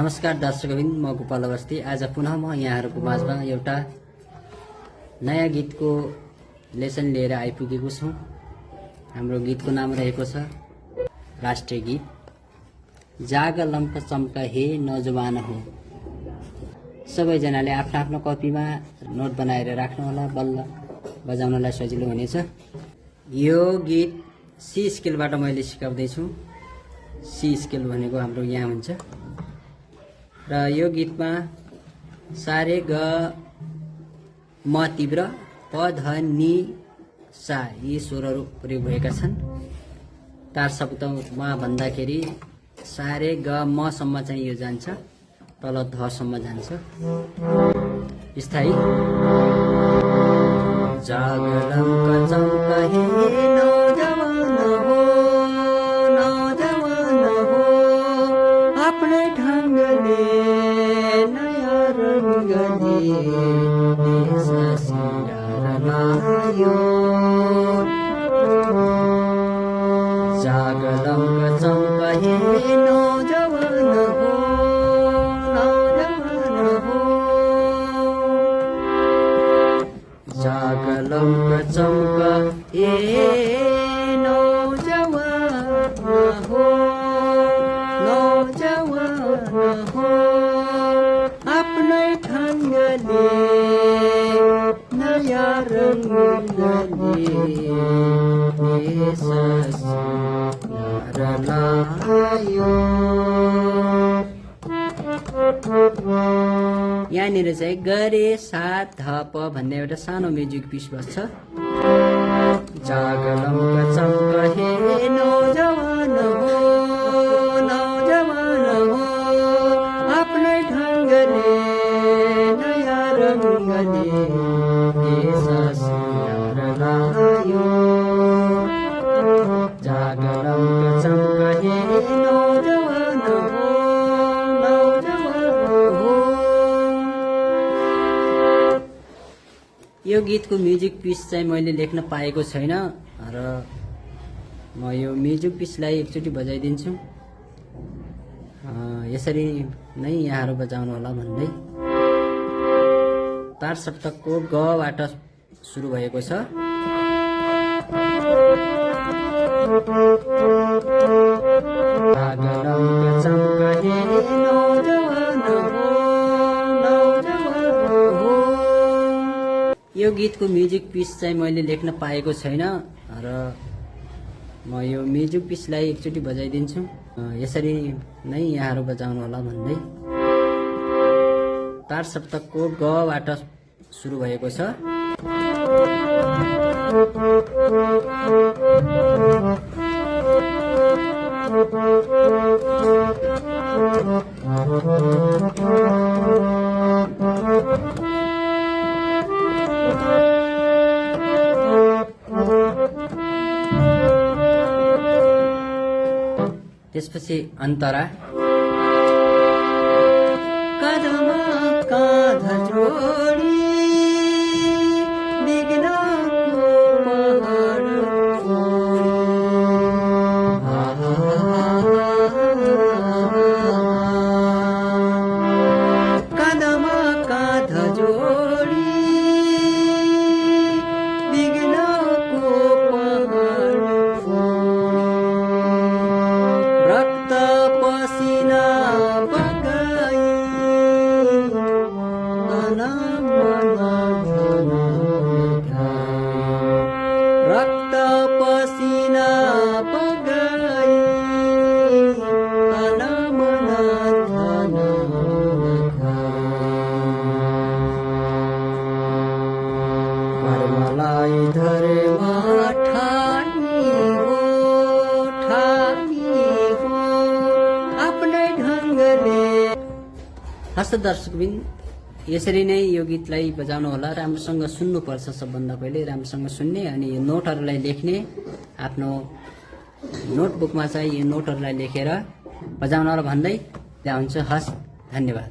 नमस्कार दर्शकबिन, म गोपाल अवस्थी। आज पुनः म यहाँहरूको माझमा एउटा नयाँ गीतको लेसन लिएर आइपुगेको छु। हाम्रो गीतको नाम रहेको छ राष्ट्रिय गीत जाग लम्क चम्क हे नौजवान हो। सबैजनाले आफ्नो आफ्नो कपीमा नोट बनाएर राख्नुहोला, बल्ल बजाउनलाई सजिलो हुनेछ। यो गीत सी स्केलबाट मैले सिकाउँदैछु। सी स्केल भनेको हाम्रो यहाँ हुन्छ र यो गीतमा सारे ग म तीव्र प ध नि सा यी स्वरहरू प्रयोग भएका छन्। तार शब्दमा भन्दाखेरि सारे ग म सम्म चाहिँ यो जान्छ, तल ध सम्म जान्छ। स्थायी जागलम कचम्क हे नौजवान हो, नौजवान हो, आफ्नै ढङ्गले नयाँ रङ्गले देश सिंगार लायो। जागलम कचम्क हे नौजवान हो, नौजवान हो, जागलम कचम्क हे नौजवान हो, नौजवान हो, आफ्नै ढङ्गले नयाँ रङ्गले देश सिंगार लायो। यहाँनिर चाहिँ गरे साथ ध प भन्ने एउटा सानो म्युजिक पिस बस्छ। जागलम कचम्क हे नौजवान हो, नौजवान हो, आफ्नै ढङ्गले नयाँ रङ्गले देश सिंगार लायो। जागलम कचम्क हे नौजवान हो, नौजवान हो। यो गीतको म्युजिक पिस चाहिँ मैले लेख्न पाएको छैन र म यो म्युजिक पिसलाई एकचोटि बजाइदिन्छु। यसरी नै यहाँहरू बजाउनु होला भन्दै तार सप्तकको गबाट सुरु भएको छ। जागलम कचम्क हे नौजवान हो, नौजवान हो। यो गीतको म्युजिक पिस चाहिँ मैले लेख्न पाएको छैन र म यो म्युजिक पिसलाई एकचोटि बजाइदिन्छु। यसरी नै यहाँहरू बजाउनु होला भन्दै तार सप्तकको गबाट सुरु भएको छ। त्यसपछि अन्तरा कदमा काँध जोडी विघ्नको पहाड कदमा काँध जोडी विघ्नको पहाड रक्त पसिना बगाई तन मन धन खाई। रक्त पसिना बगाई तन मन धन कर्मलाई धर्म ठानी हो, ठानी हो, आफ्नै ढङ्गले। हस्त दर्शकबिन, यसरी नै यो गीतलाई बजाउनु होला। राम्रोसँग सुन्नुपर्छ, सबभन्दा पहिले राम्रोसँग सुन्ने अनि यो नोटहरूलाई लेख्ने। आफ्नो नोटबुकमा चाहिँ यो नोटहरूलाई लेखेर बजाउन होला भन्दै त्यहाँ हुन्छ। हस्, धन्यवाद।